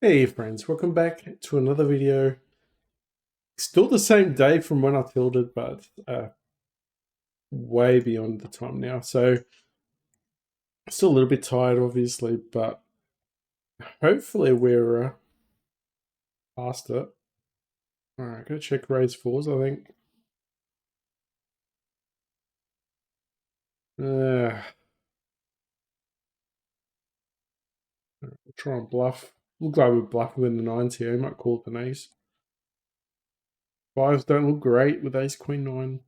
Hey friends, welcome back to another video. Still the same day from when I tilted, but way beyond the time now. So still a little bit tired, obviously, but hopefully we're past it. All right, gotta check raise fours. I think. Uh, try and bluff. Look like we're bluffing with the nines here. He might call it an ace. Fives don't look great with ace queen nine.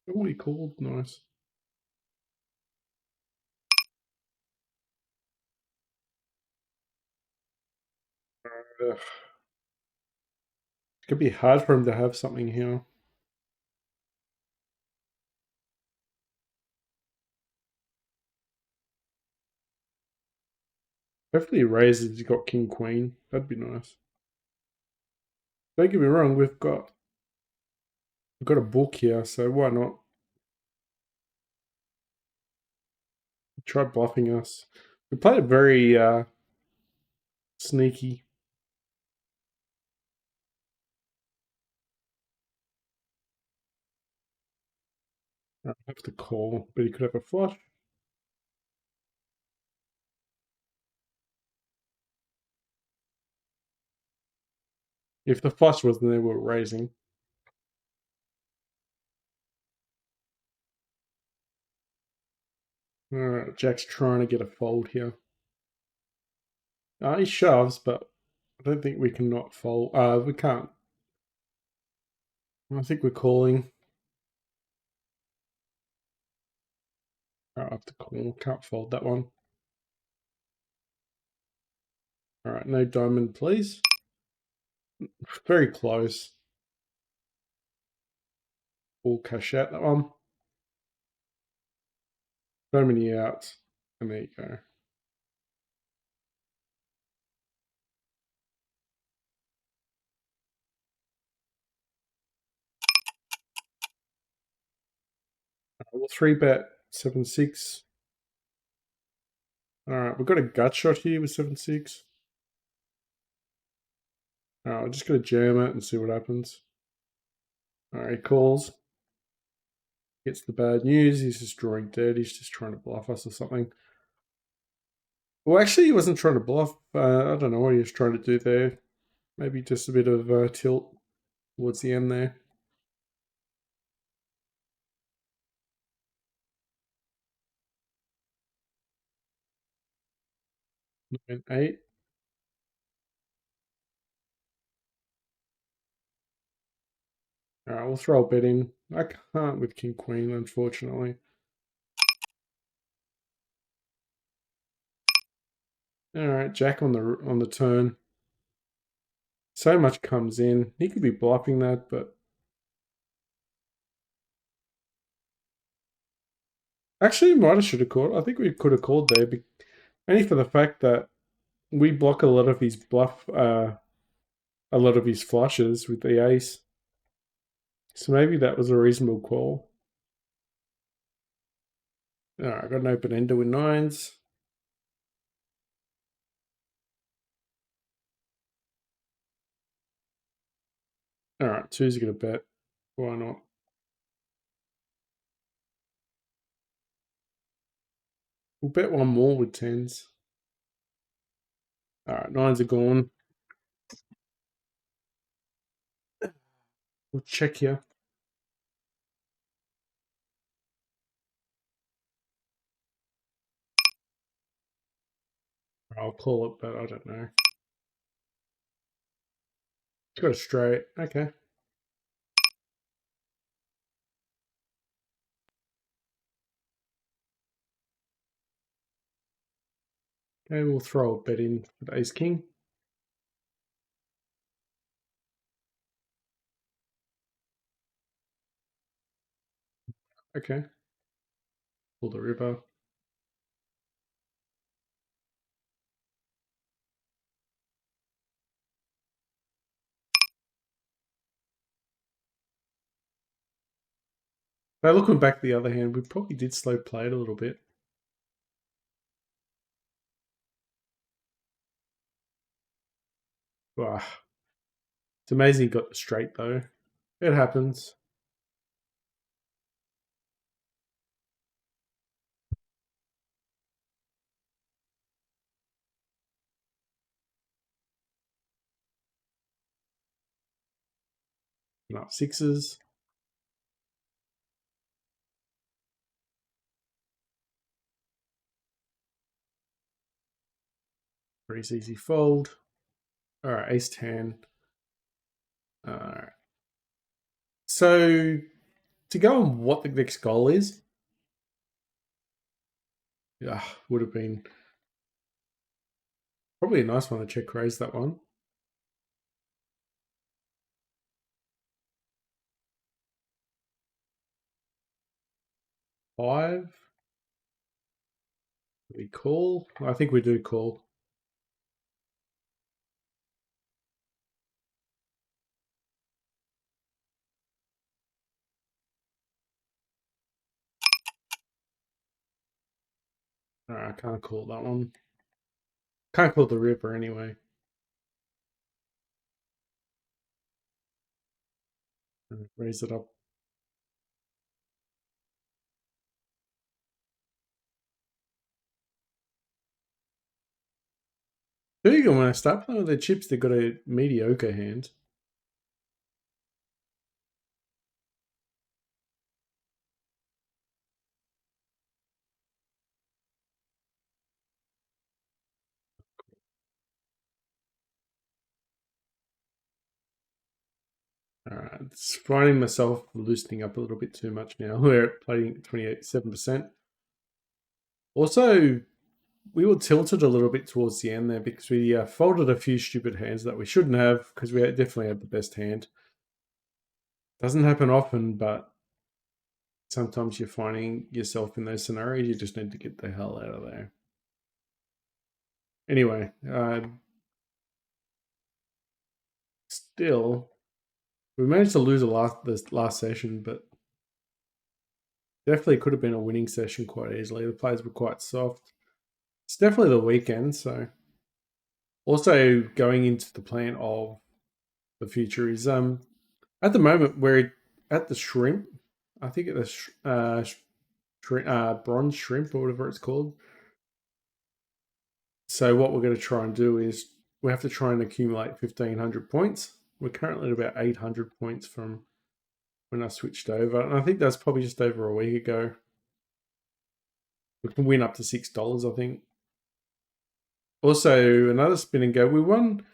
Oh, what he called, nice. It could be hard for him to have something here. Hopefully he raises. He's got king queen. That'd be nice. Don't get me wrong. We've got a book here, so why not try bluffing us? We played it very sneaky. I have to call, but he could have a flush. If the flush wasn't there, we're raising. Alright, Jack's trying to get a fold here. He shoves, but I don't think we can not fold. We can't. I think we're calling. I have to call. Can't fold that one. Alright, no diamond, please. Very close. We'll cash out that one. So many outs. And there you go. We'll 3-bet 7-6. Alright, we've got a gut shot here with 7-6. Alright, I'm just going to jam it and see what happens. Alright, he calls. Gets the bad news. He's just drawing dead. He's just trying to bluff us or something. Well, actually, he wasn't trying to bluff. I don't know what he was trying to do there. Maybe just a bit of tilt towards the end there. And 8. Alright, we'll throw a bet in. I can't with King Queen, unfortunately. Alright, Jack on the turn. So much comes in. He could be bluffing that, but actually might have should have called. I think we could have called there, only for the fact that we block a lot of his bluff, a lot of his flushes with the ace. So maybe that was a reasonable call. Alright, I got an open ender with nines. Alright, two's gonna bet. Why not? We'll bet one more with tens. Alright, nines are gone. We'll check here. I'll call it, but I don't know. It's got a straight. Okay. Okay, we'll throw a bet in with ace king. Okay. Pull the river. Now looking back the other hand, we probably did slow play it a little bit. Wow. It's amazing he got the straight though. It happens. Not sixes. Very easy fold. All right, ace 10. All right. So to go on what the next goal is, yeah, would have been probably a nice one to check raise that one. Five. We call. I think we do call. All right, I can't call that one. Can't call the river anyway. Raise it up. There you go. When I start playing with their chips, they've got a mediocre hand. All right, it's finding myself loosening up a little bit too much now. We're playing 27%. Also, we were tilted a little bit towards the end there because we folded a few stupid hands that we shouldn't have because we definitely had the best hand. Doesn't happen often, but sometimes you're finding yourself in those scenarios. You just need to get the hell out of there. Anyway, still, we managed to lose this last session, but definitely could have been a winning session quite easily. The players were quite soft. It's definitely the weekend, so also going into the plan of the future is at the moment we're at the shrimp. I think at the bronze shrimp or whatever it's called. So what we're going to try and do is we have to try and accumulate 1,500 points. We're currently at about 800 points from when I switched over, and I think that's probably just over a week ago. We can win up to $6, I think. Also, another spin and go. We won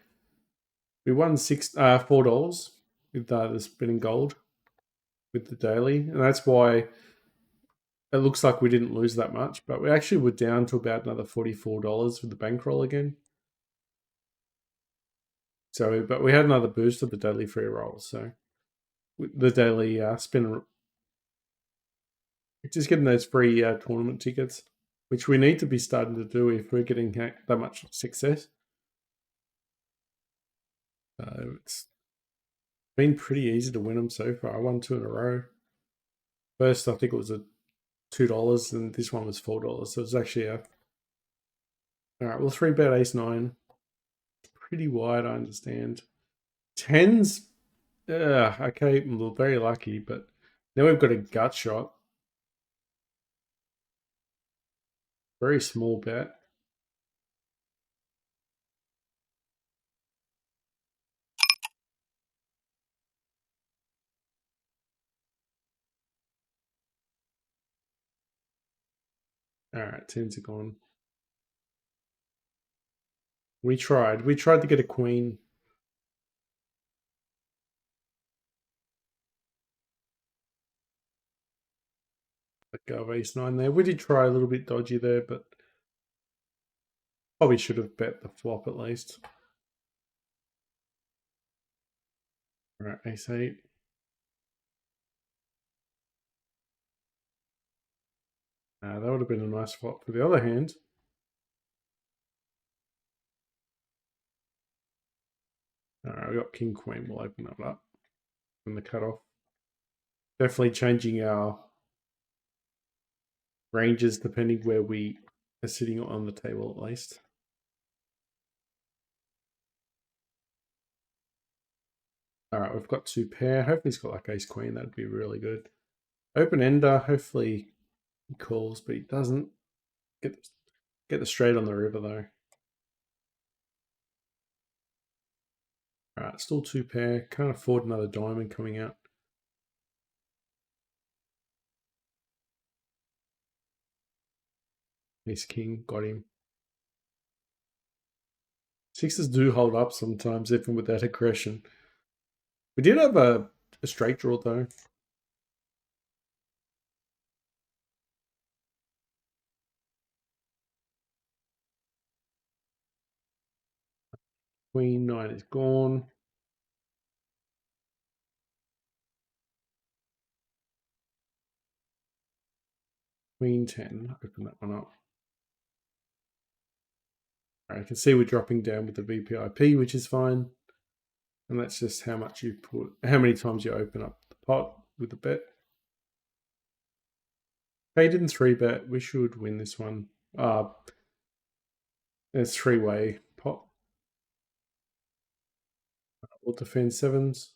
$4 with the spin and gold with the daily, and that's why it looks like we didn't lose that much. But we actually were down to about another $44 with the bankroll again. So, but we had another boost of the daily free rolls. So the daily spin, just getting those free tournament tickets, which we need to be starting to do if we're getting that much success. It's been pretty easy to win them so far. I won 2 in a row. First, I think it was a $2, and this one was $4. So it's actually a. All right, well, 3-bet ace-9. Pretty wide, I understand. Tens, okay, we're very lucky, but now we've got a gut shot. Very small bet. All right, tens are gone. We tried. We tried to get a queen. Let go of ace-9 there. We did try a little bit dodgy there, but probably should have bet the flop at least. All right, ace-8. That would have been a nice flop for the other hand. All right, we got king queen. We'll open that up from the cutoff. Definitely changing our ranges depending where we are sitting on the table at least. All right, we've got 2 pair. Hopefully he's got like ace queen. That'd be really good. Open ender. Hopefully he calls, but he doesn't. Get the straight on the river though. All right, still 2 pair. Can't afford another diamond coming out. Ace king, got him. Sixes do hold up sometimes, even with that aggression. We did have a straight draw though. Queen 9 is gone. Queen 10. Open that one up. All right, I can see we're dropping down with the VPIP, which is fine. And that's just how much you put, how many times you open up the pot with the bet. They didn't 3-bet. We should win this one. It's 3-way pot. We'll defend sevens.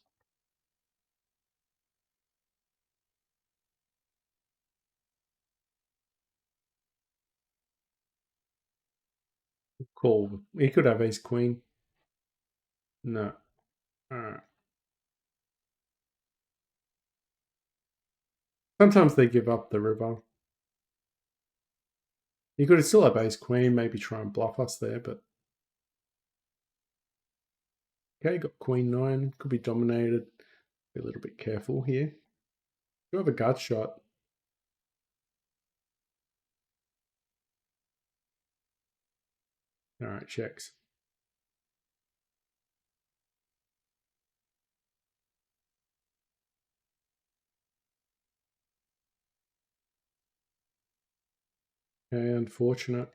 Call. He could have ace queen. No. All right. Sometimes they give up the river. You could still have ace queen, maybe try and bluff us there, but okay, got queen 9. Could be dominated. Be a little bit careful here. You have a gut shot. All right, checks. Okay, unfortunate.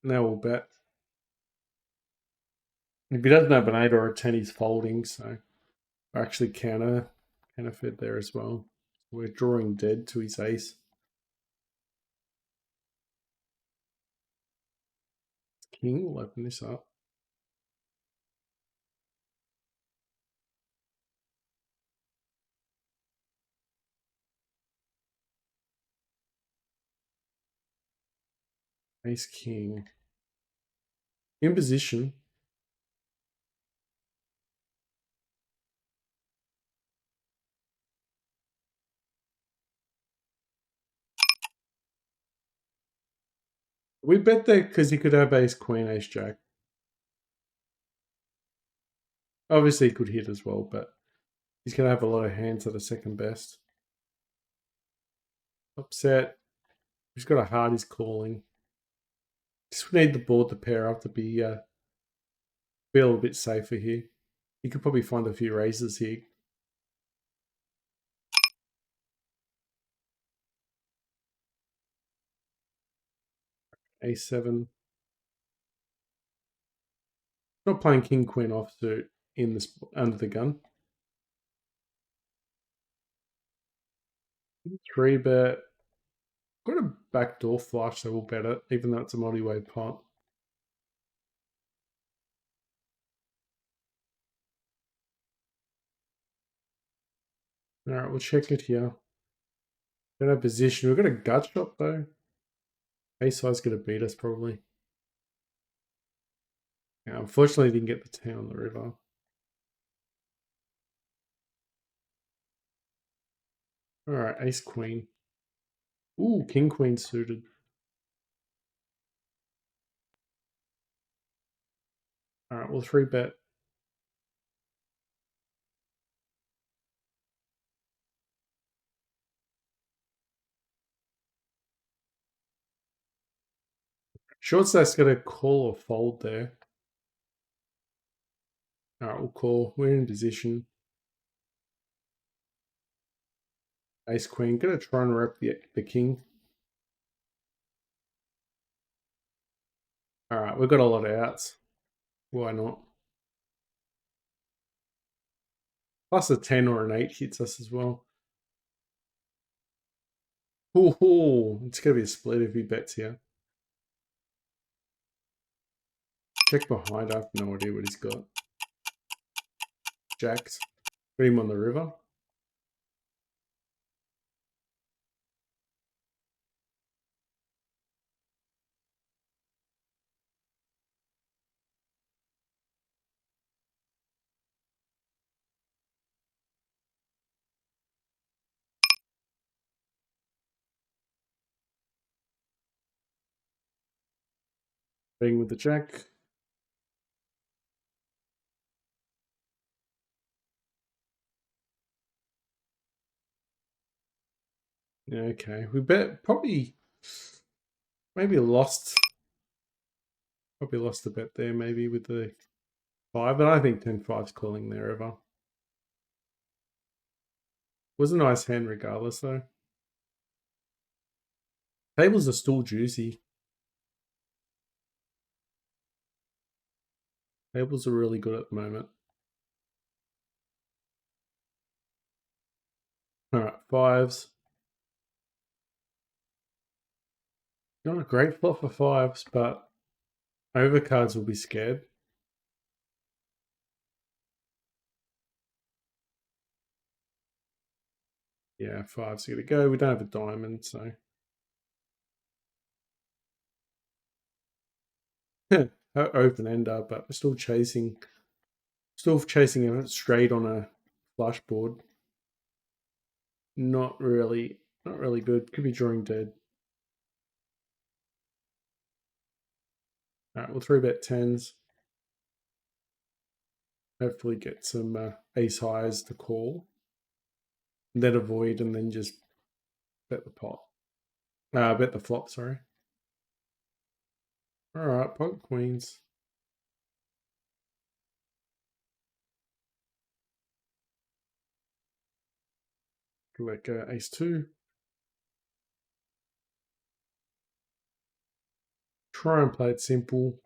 Now we'll bet. If he doesn't have an 8 or a 10, he's folding, so actually counterfeit there as well. We're drawing dead to his ace. King will open this up. Ace king. In position. We bet that because he could have ace queen, ace jack. Obviously he could hit as well, but he's going to have a lot of hands that are second best. Upset. He's got a heart he's calling. Just need the board to pair up to be a little bit safer here. You could probably find a few raises here. A7. Not playing king queen offsuit in this under the gun. 3-bet. Got a backdoor flush, so we'll bet it, even though it's a multi-way pot. All right, we'll check it here. Got a position. We've got a gut shot though. Ace high's gonna beat us probably. Yeah, unfortunately, didn't get the 10 on the river. All right, ace queen. Ooh, king queen suited. All right, we'll 3-bet. Short stack's got a call or fold there. All right, we'll call. We're in position. Ace queen. Gonna try and rep the king. All right, we've got a lot of outs. Why not? Plus a 10 or an 8 hits us as well. Oh, it's going to be a split if he bets here. Check behind. I have no idea what he's got. Jacks. Put him on the river. Being with the jack. Yeah, okay. We bet probably maybe lost. Probably lost a bet there maybe with the 5, but I think 10-5's calling there ever. Was a nice hand regardless though. Tables are still juicy. Tables are really good at the moment. Alright, 5s. Not a great flop for 5s, but overcards will be scared. Yeah, 5's gonna go. We don't have a diamond, so open ender, but we're still chasing it straight on a flush board. Not really good. Could be drawing dead. Alright, we'll 3-bet 10s. Hopefully get some ace highs to call. Then avoid and then just bet the pot. Bet the flop, sorry. Alright, pocket queens. Let go ace 2. Try and play it simple.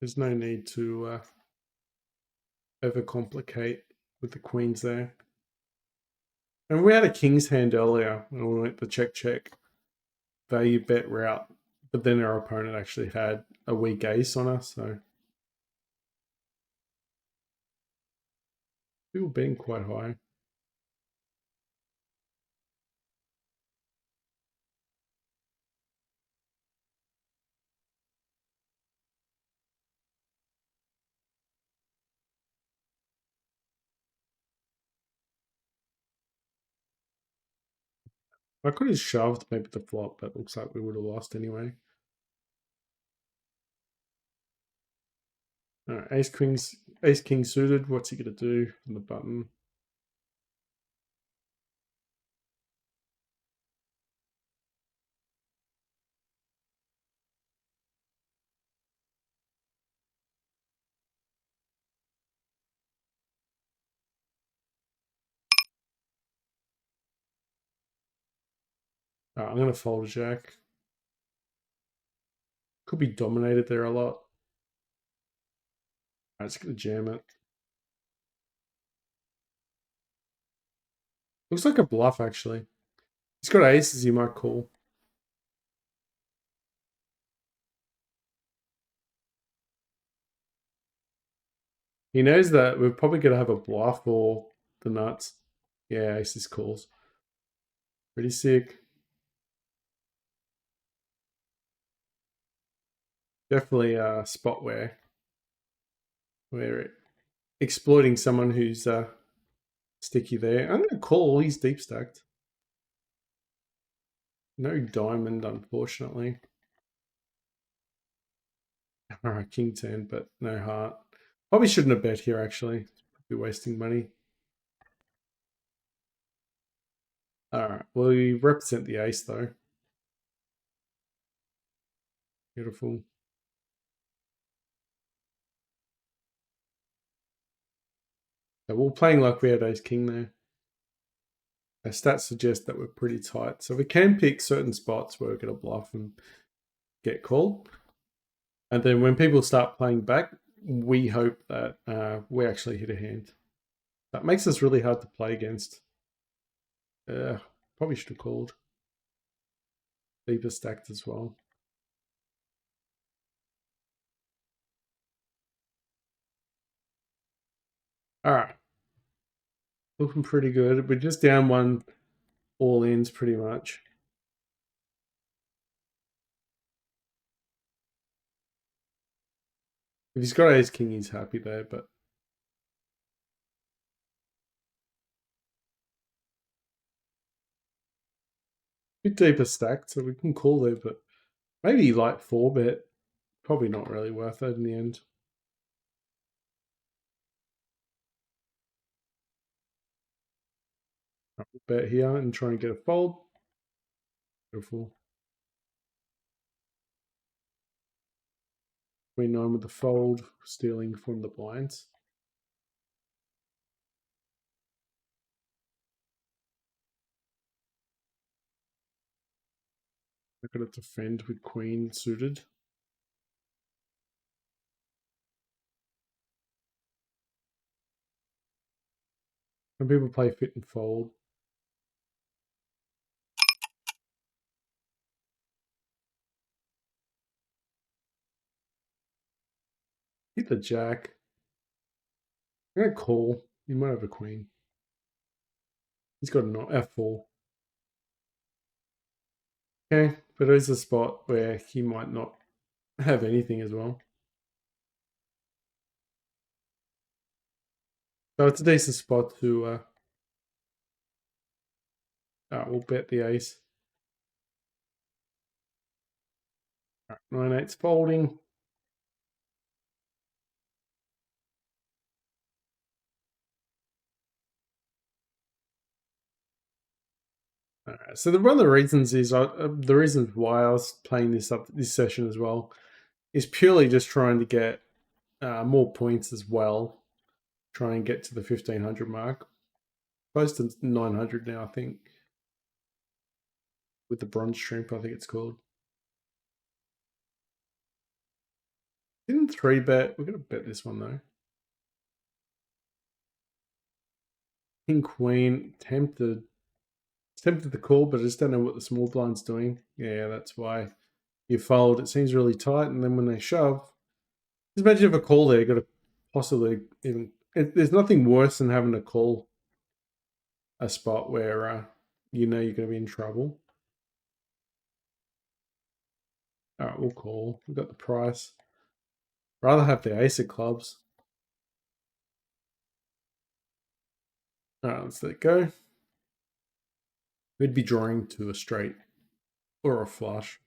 There's no need to overcomplicate with the queens there. And we had a king's hand earlier when we went the check value bet route, but then our opponent actually had a weak ace on us, so we were betting quite high. I could have shoved maybe the flop, but looks like we would have lost anyway. Alright, ace king suited. What's he gonna do on the button? I'm gonna fold a jack. Could be dominated there a lot. I'm just gonna jam it. Looks like a bluff actually. He's got aces he might call. He knows that we're probably gonna have a bluff or the nuts. Yeah, aces calls. Pretty sick. Definitely a spot where we're exploiting someone who's sticky there. I'm gonna call. He's deep stacked. No diamond, unfortunately. All right, king 10, but no heart. Probably shouldn't have bet here, actually. Probably wasting money. All right, well, we represent the ace, though. Beautiful. So we're playing like we had ace king there. Our stats suggest that we're pretty tight. So we can pick certain spots where we're going to bluff and get called. And then when people start playing back, we hope that we actually hit a hand. That makes us really hard to play against. Probably should have called. Deeper stacked as well. All right. Looking pretty good. We're just down one all ins pretty much. If he's got ace king, he's happy there, but a bit deeper stacked, so we can call there, but maybe like 4-bet. Probably not really worth it in the end. Bet here and try and get a fold. Beautiful. Queen 9 with the fold, stealing from the blinds. I'm going to defend with queen suited. Some people play fit and fold. Hit the jack. I'm going to call. He might have a queen. He's got an F4. Okay, but there's a spot where he might not have anything as well. So it's a decent spot to we'll bet the ace. Right, 9-8's folding. So one of the reasons is the reasons why I was playing this session as well is purely just trying to get more points as well. Try and get to the 1500 mark. Close to 900 now, I think. With the bronze shrimp, I think it's called. Didn't 3-bet. We're going to bet this one though. King, queen, tempted. Tempted the call, but I just don't know what the small blind's doing. Yeah, that's why you fold. It seems really tight, and then when they shove, just imagine if a call there, you got to possibly even. There's nothing worse than having to call a spot where you know you're going to be in trouble. All right, we'll call. We've got the price. Rather have the ace of clubs. All right, let's let it go. We'd be drawing to a straight or a flush.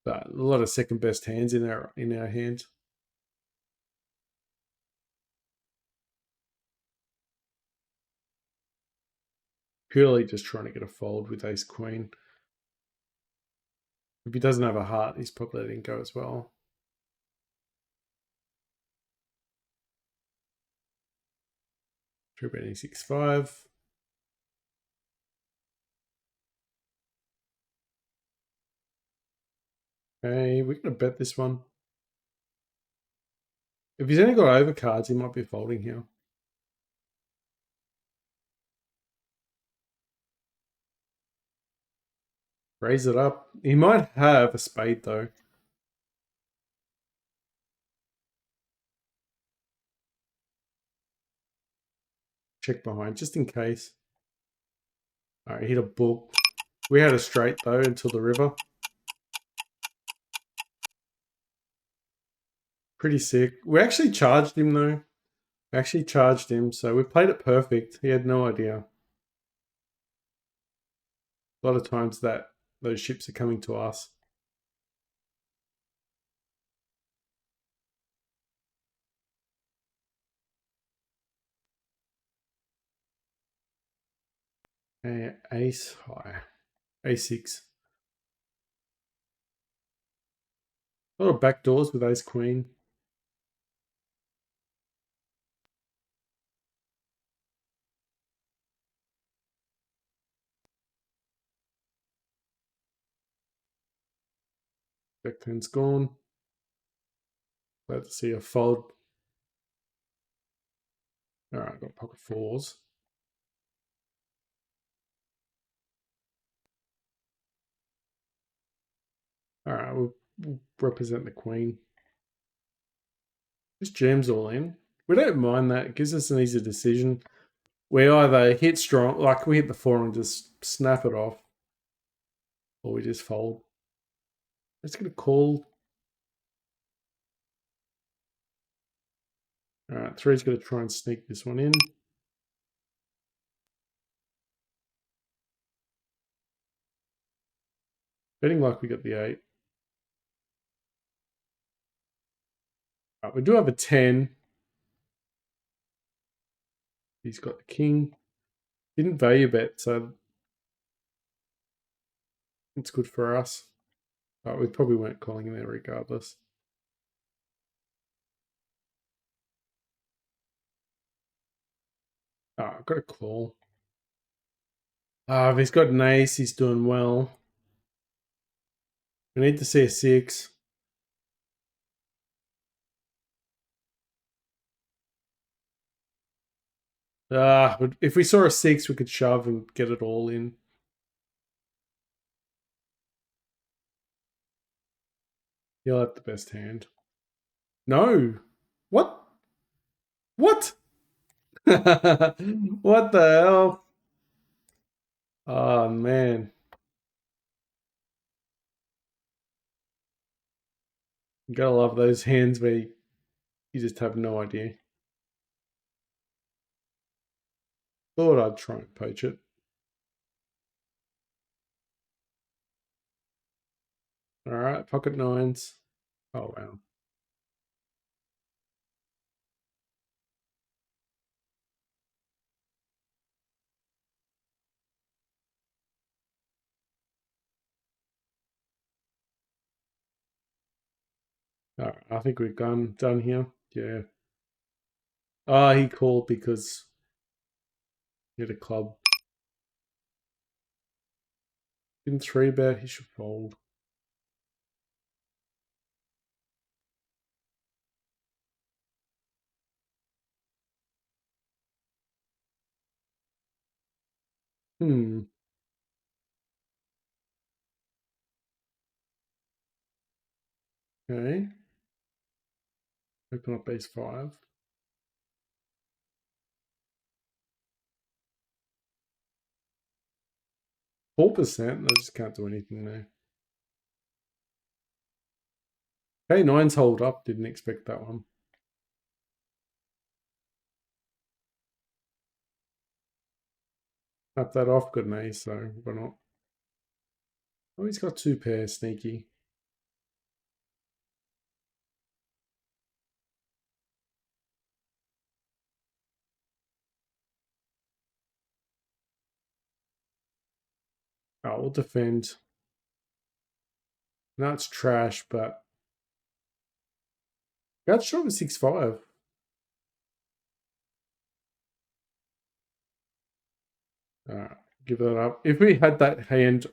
But a lot of second best hands in our hands. Purely just trying to get a fold with ace queen. If he doesn't have a heart, he's probably letting go as well. True betting 6-5. Okay, we're gonna bet this one. If he's only got overcards, he might be folding here. Raise it up. He might have a spade though. Check behind just in case. All right, hit a book. We had a straight though until the river. Pretty sick. We actually charged him though. We actually charged him, so we played it perfect. He had no idea. A lot of times that those ships are coming to us. Ace high. A6. A lot of backdoors with ace queen. Back ten's gone. Glad to see a fold. All right, got pocket fours. Alright, we'll represent the queen. Just jams all in. We don't mind that. It gives us an easy decision. We either hit strong, like we hit the 4 and just snap it off, or we just fold. Let's get a call. Alright, 3's going to try and sneak this one in. Betting like we got the 8. Right, we do have a 10. He's got the king. Didn't value bet, so it's good for us. But we probably weren't calling there regardless. I've got a call. If he's got an ace, he's doing well. We need to see a 6. But if we saw a 6, we could shove and get it all in. He'll have the best hand. No. What? What? What the hell? Oh, man. You gotta love those hands where you just have no idea. Thought I'd try and poach it. Alright, pocket 9s. Oh, wow. Alright, I think we're done here. Yeah. He called because he had a club. Didn't 3-bet, he should fold. Okay. Open up base 5. 4%, I just can't do anything there. Okay, 9's hold up, didn't expect that one. Snap that off, got an ace, so why not? Oh, he's got 2 pairs, sneaky. Oh, we'll defend. No, it's trash, but that's shot with 6-5. Give that up. If we had that hand,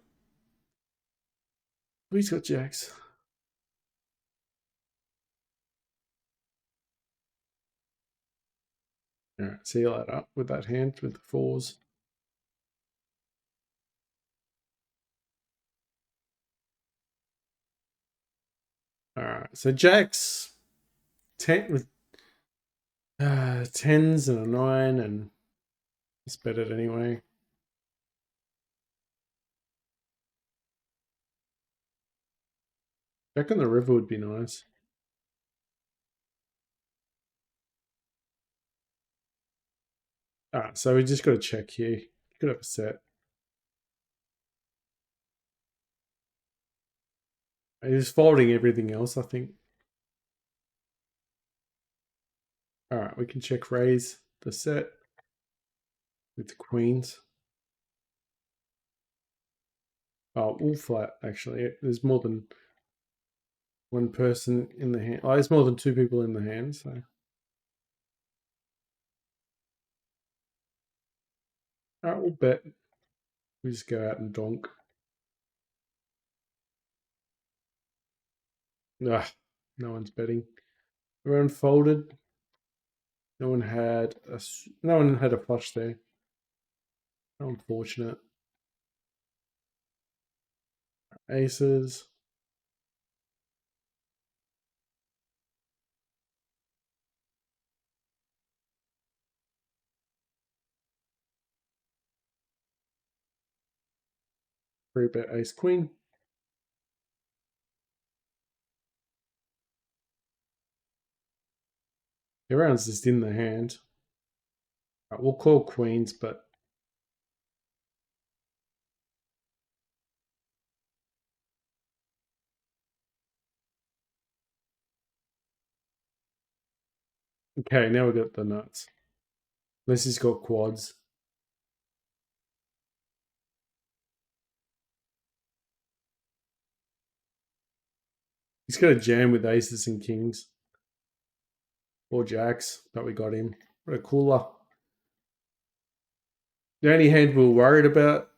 he's got jacks. All right, see you later with that hand with the 4s. All right, so jacks 10 with 10s and a 9, and it's bet it anyway. Jack on the river would be nice. Alright, so we just got to check here. You could have a set. He's folding everything else, I think. Alright, we can check raise the set with the queens. Oh, all flat, actually. There's more than one person in the hand. Oh, there's more than 2 people in the hand, so. Alright, we'll bet. We just go out and donk. Ah, no one's betting. Everyone folded. No one had a flush there. How unfortunate. Aces. Free bet ace queen. Everyone's just in the hand. Right, we'll call queens, but okay, now we've got the nuts. Unless he's got quads. He's got a jam with aces and kings. Or jacks, but we got him. What a cooler. The only hand we were worried about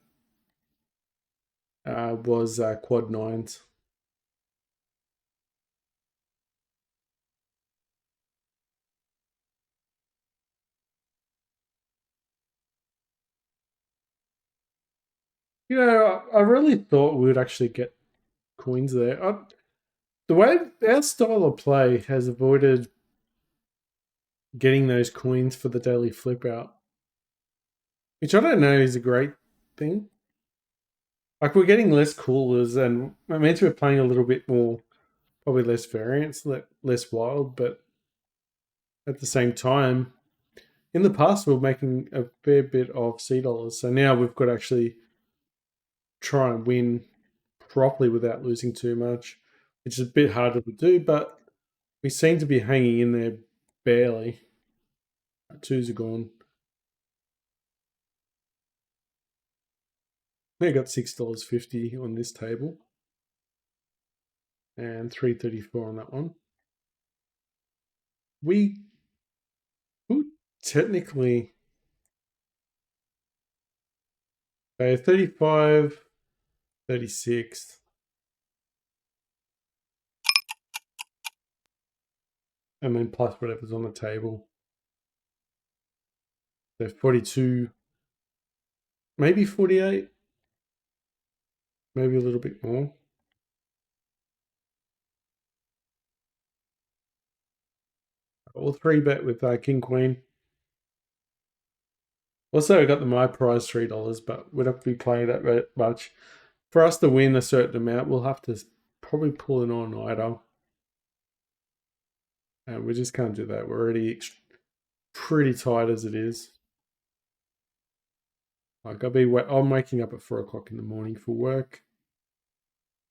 was quad nines. You know, I really thought we would actually get queens there. The way our style of play has avoided getting those queens for the daily flip out, which I don't know is a great thing. Like we're getting less coolers, and it means we're playing a little bit more, probably less variance, less wild. But at the same time, in the past we were making a fair bit of C dollars, so now we've got to actually try and win properly without losing too much, which is a bit harder to do. But we seem to be hanging in there barely. Twos are gone. I got $6.50 on this table and $3.34 on that one. We could technically pay 35, 36, and then plus whatever's on the table. So 42, maybe 48, maybe a little bit more. Or three bet with King Queen. Also, I got the my prize $3, but we'd have to be playing that much. For us to win a certain amount, we'll have to probably pull an all-nighter. And we just can't do that. We're already pretty tight as it is. Like I'm waking up at 4 o'clock in the morning for work.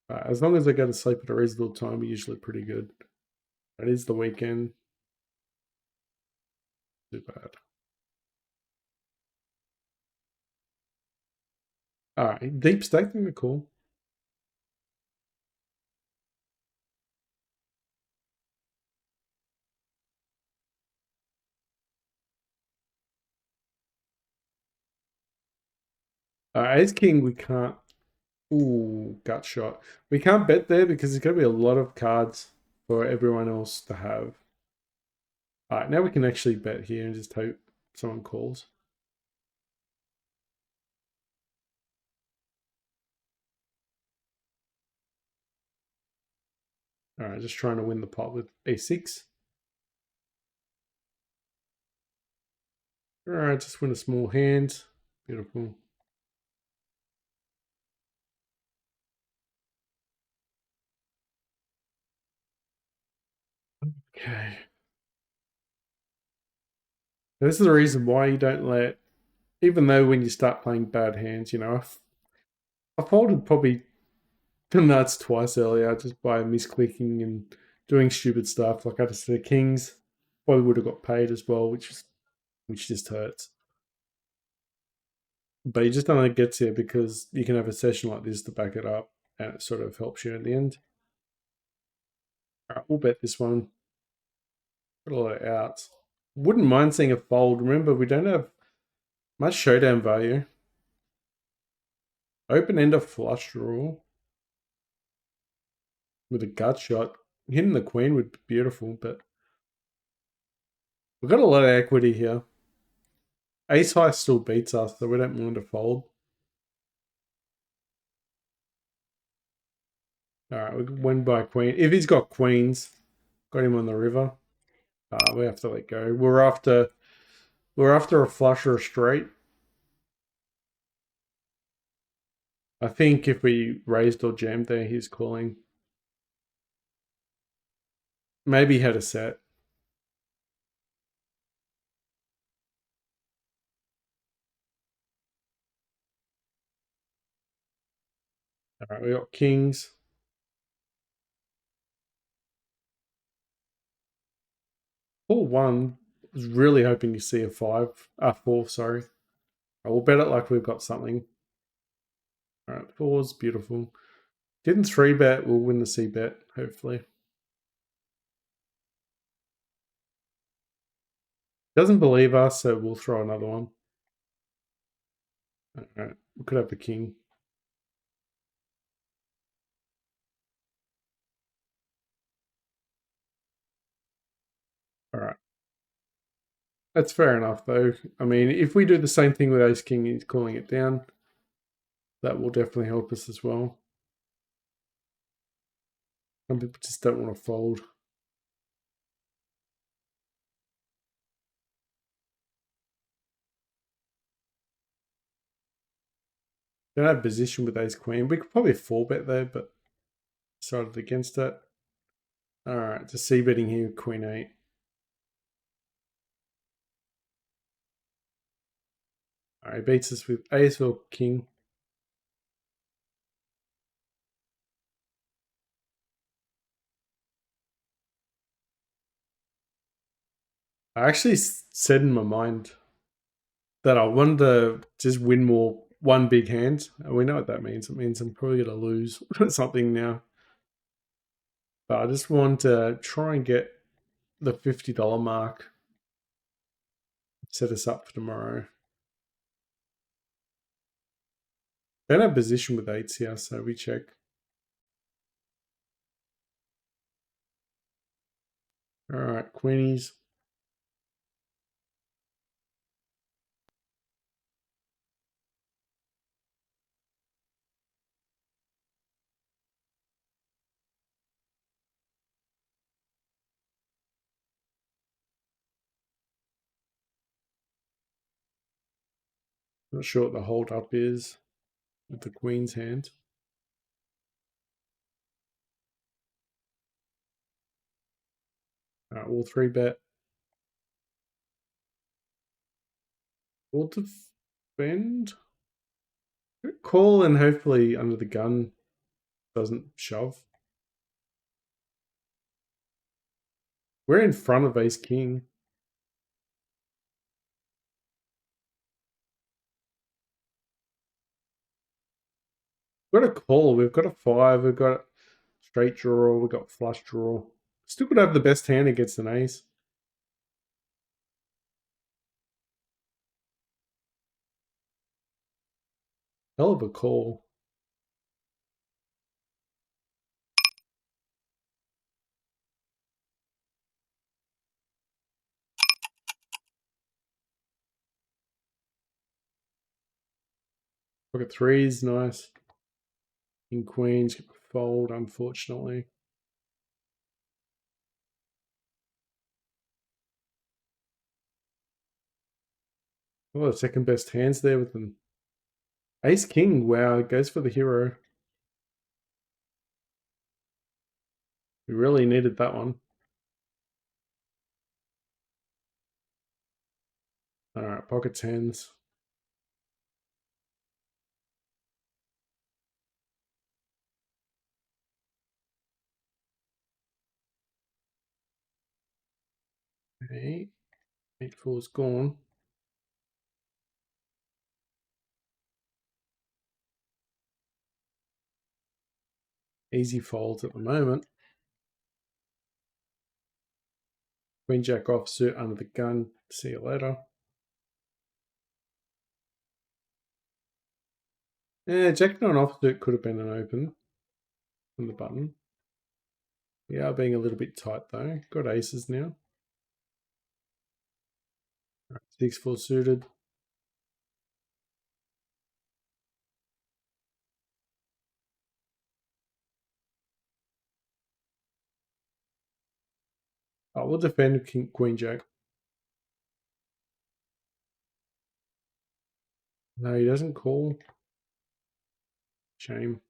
As long as I go to sleep at a reasonable time, we're usually pretty good. It is the weekend. Too bad. All right, deep staking are cool. Ace King, we can't. Ooh, gut shot. We can't bet there because there's going to be a lot of cards for everyone else to have. All right, now we can actually bet here and just hope someone calls. All right, just trying to win the pot with A6. All right, just win a small hand. Beautiful. Okay. This is the reason why you don't let, even though when you start playing bad hands, you know, I folded probably the nuts twice earlier just by misclicking and doing stupid stuff. Like I just said, kings probably would have got paid as well, which just hurts. But you just don't know it gets here because you can have a session like this to back it up, and it sort of helps you in the end. All right, we'll bet this one. Got a lot of outs. Wouldn't mind seeing a fold. Remember, we don't have much showdown value. Open ender flush draw with a gut shot. Hitting the queen would be beautiful, but we've got a lot of equity here. Ace high still beats us, so we don't mind to fold. All right, we win by queen. If he's got queens, got him on the river. We have to let go. We're after a flush or a straight. I think if we raised or jammed there, he's calling. Maybe he had a set. All right, we got kings. Paul one was really hoping to see a five, four. Sorry, I will bet it like we've got something. All right, four's beautiful. Didn't three bet. We'll win the C bet hopefully. Doesn't believe us, so we'll throw another one. All right, we could have the king. All right, that's fair enough though. I mean, if we do the same thing with ace king, he's calling it down. That will definitely help us as well. Some people just don't want to fold. Don't have position with ace queen. We could probably four bet there, but decided against it. All right, just c betting here with queen eight. All right, beats us with ace or king. I actually said in my mind that I wanted to just win more one big hand. And we know what that means. It means I'm probably going to lose something now. But I just want to try and get the $50 mark, set us up for tomorrow. They don't have position with eights here, so we check. All right, queenies. Not sure what the hold up is with the queen's hand. All right, we'll three bet. We'll defend. Call and hopefully under the gun doesn't shove. We're in front of ace king. We've got a call. We've got a five. We've got straight draw. We've got flush draw. Still could have the best hand against an ace. Hell of a call. Pocket threes, nice. King queens fold, unfortunately. Oh, the second best hands there with an ace king. Wow, it goes for the hero. We really needed that one. All right, pocket tens. Eight. 8-4's gone. Easy folds at the moment. Queen jack offsuit under the gun. See you later. Yeah, jack nine offsuit could have been an open on the button. We are being a little bit tight though. Got aces now. All right, 6-4 suited. Oh, we'll defend king, queen jack. No, he doesn't call. Shame.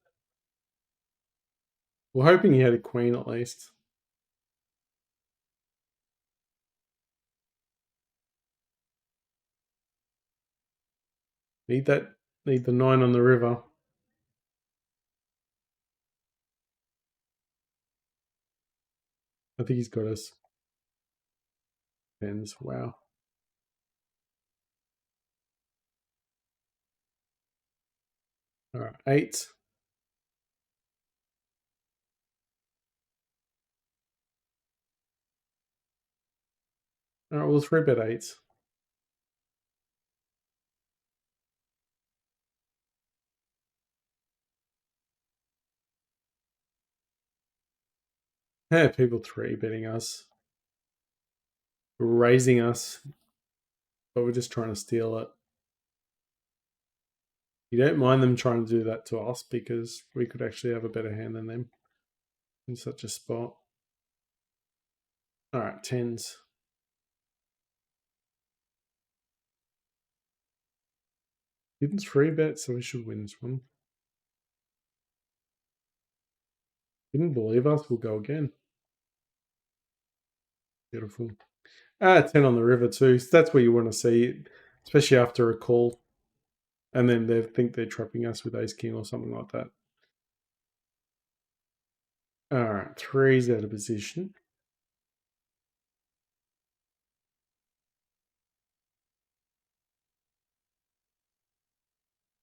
We're hoping he had a queen at least. Need that. Need the 9 on the river. I think he's got us. Tens. Wow. All right. 8. All right. We'll 3-bet 8s. Yeah, people 3-betting us, raising us, but we're just trying to steal it. You don't mind them trying to do that to us because we could actually have a better hand than them in such a spot. All right, 10s. Didn't 3-bet, so we should win this one. Didn't believe us, we'll go again. Beautiful. 10 on the river too. So that's where you want to see it, especially after a call. And then they think they're trapping us with ace king or something like that. All right, 3's out of position.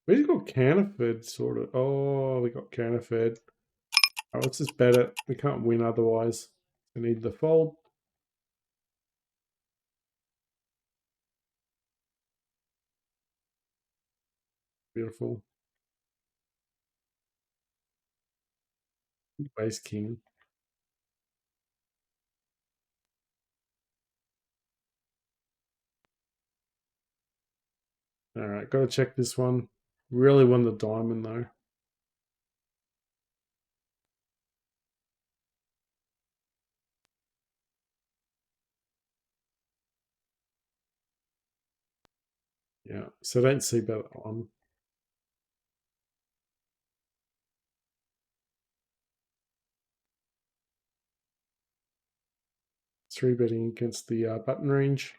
We just got counterfeit, sort of. Oh, we got counterfeit. All right, let's just bet it. We can't win otherwise. We need the fold. Beautiful. Ace king. All right, got to check this one. Really won the diamond though. Yeah, so don't see bet that one. Three betting against the button range.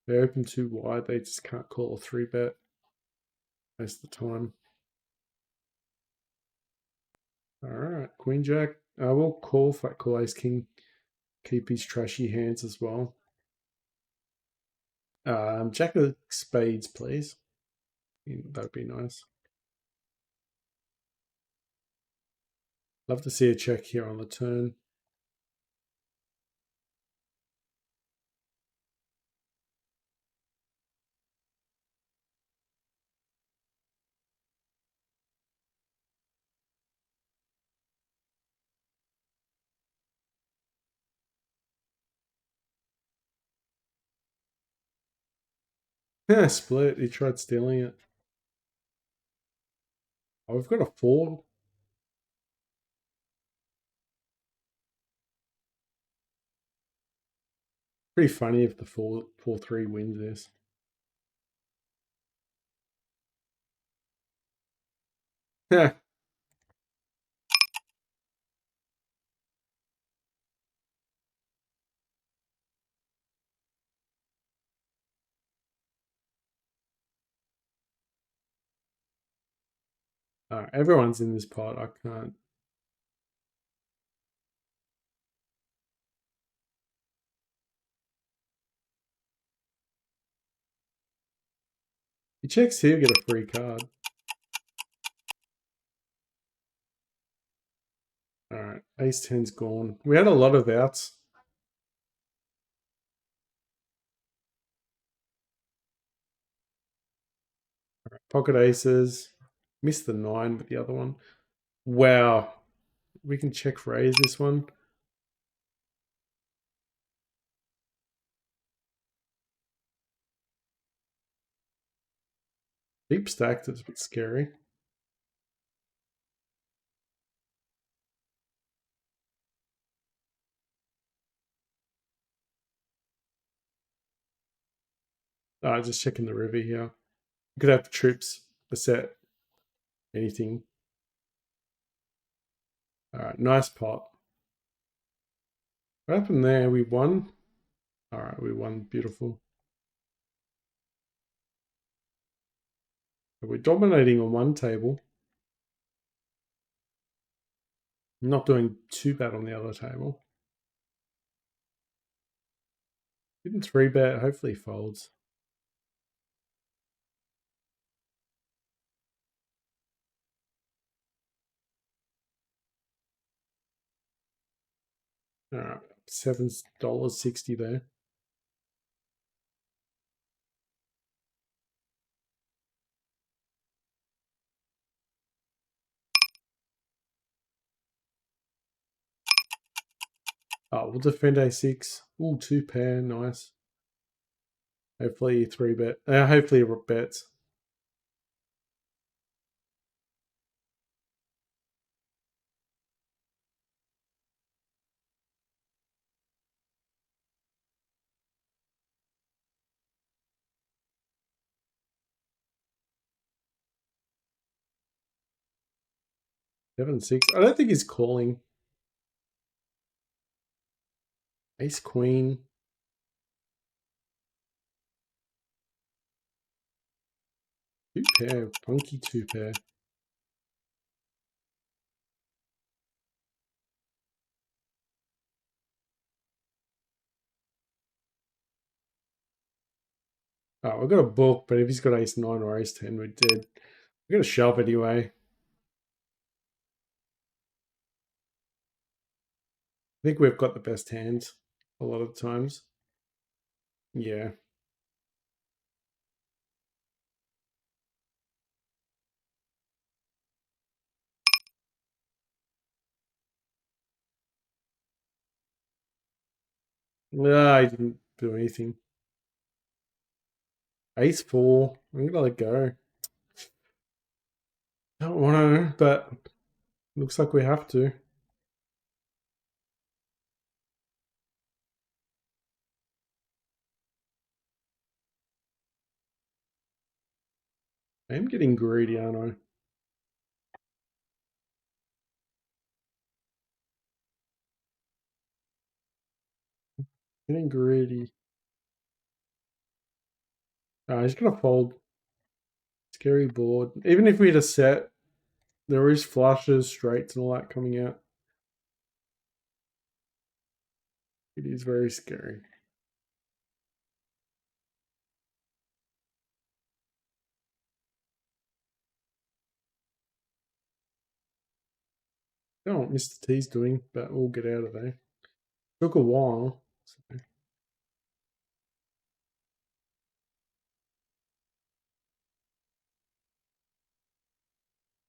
They open too wide. They just can't call a 3-bet. Waste the time. All right, Queen Jack. I will call flat call Ace King. Keep his trashy hands as well. Jack of spades, please. That'd be nice. Love to see a check here on the turn. Yeah, split. He tried stealing it. Oh, we've got a 4. Pretty funny if the 4-3 wins this. Yeah. All right, everyone's in this pot. I can't. He checks here, get a free card. All right, ace 10's gone. We had a lot of outs. All right, pocket aces. Missed the 9 with the other one. Wow. We can check raise this one. Deep stacked, it's a bit scary. Just checking the river here. You could have troops, a set, anything. All right, nice pot. What happened there? We won. All right, we won. Beautiful. We're dominating on one table. Not doing too bad on the other table. Didn't 3-bet. Hopefully he folds. All right, $7.60 there. Oh, we'll defend A6. Ooh, 2-pair. Nice. Hopefully 3-bet. Hopefully it bets. Seven, 6. I don't think he's calling. Ace, queen. 2-pair. Funky 2-pair. Oh, we've got a book, but if he's got ace 9 or ace 10, we're dead. We're going to shove anyway. I think we've got the best hands a lot of times. Yeah. No, I didn't do anything. Ace 4. I'm going to let go. Don't want to, but looks like we have to. I am getting greedy, aren't I? Getting greedy. He's going to fold. Scary board. Even if we had a set, there is flushes, straights, and all that coming out. It is very scary. I don't know what Mr. T's doing, but we'll get out of there. Took a while. So.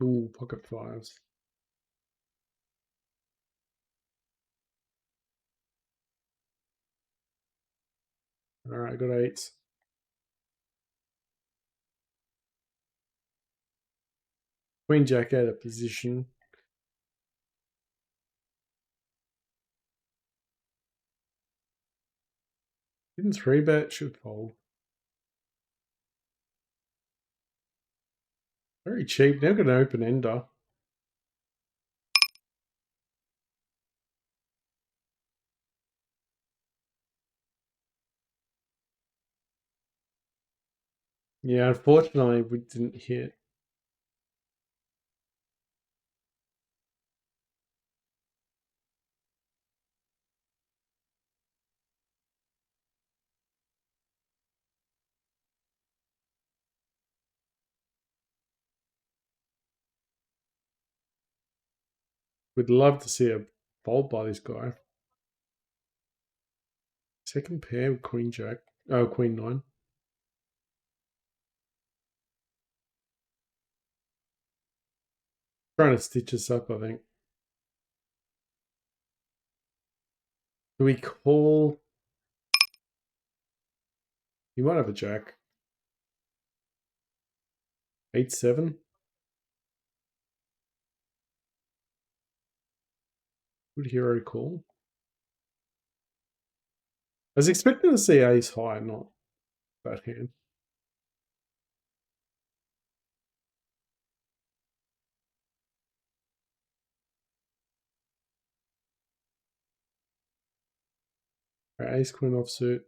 Ooh, pocket fives. Alright, I got eights. Queen Jack out of position. Didn't 3-bet, should fold. Very cheap. Now got an open ender. Yeah, unfortunately we didn't hit. We'd love to see a fold by this guy. Second pair with Queen Jack. Oh, Queen 9. Trying to stitch us up, I think. Do we call? He might have a jack. 8-7. Would hero call? I was expecting to see ace high, not that hand. Right, ace queen offsuit.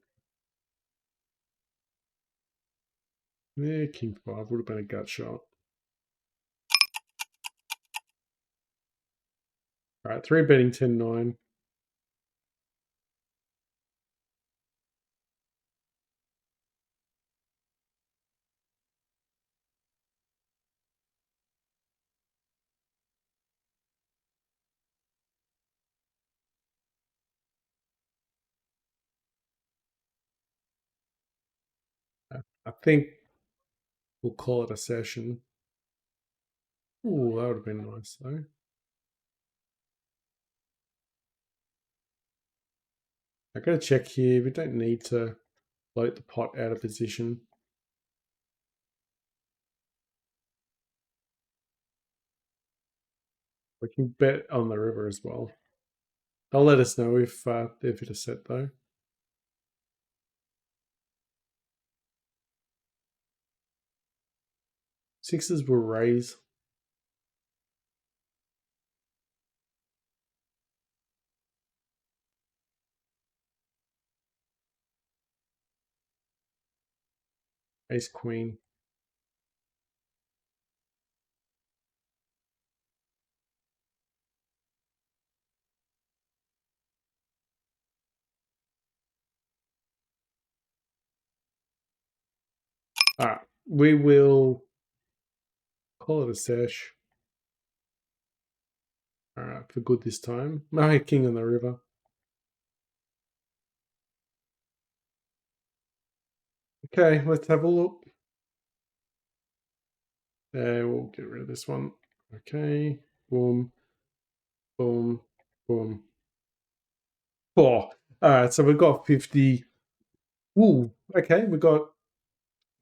Yeah, king 5 would have been a gut shot. All right, 3 betting 10-9. I think we'll call it a session. Ooh, that would have been nice though. I gotta check here. We don't need to float the pot out of position. We can bet on the river as well. They'll let us know if they're fit a set though. Sixes will raise. Ace queen. All right, we will call it a sesh. All right, for good this time. My king on the river. Okay, let's have a look. We'll get rid of this one. Okay, boom, boom, boom. Oh, all right, so we've got 50. Ooh, okay, we got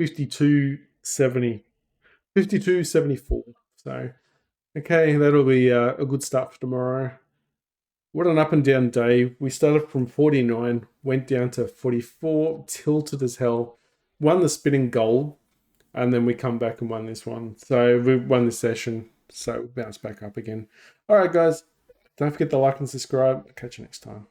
52.70. 52.74. So, okay, that'll be a good start for tomorrow. What an up and down day. We started from 49, went down to 44, tilted as hell, won the spinning goal, and then we come back and won this one. So we won this session, so bounce back up again. All right, guys, don't forget to like and subscribe. Catch you next time.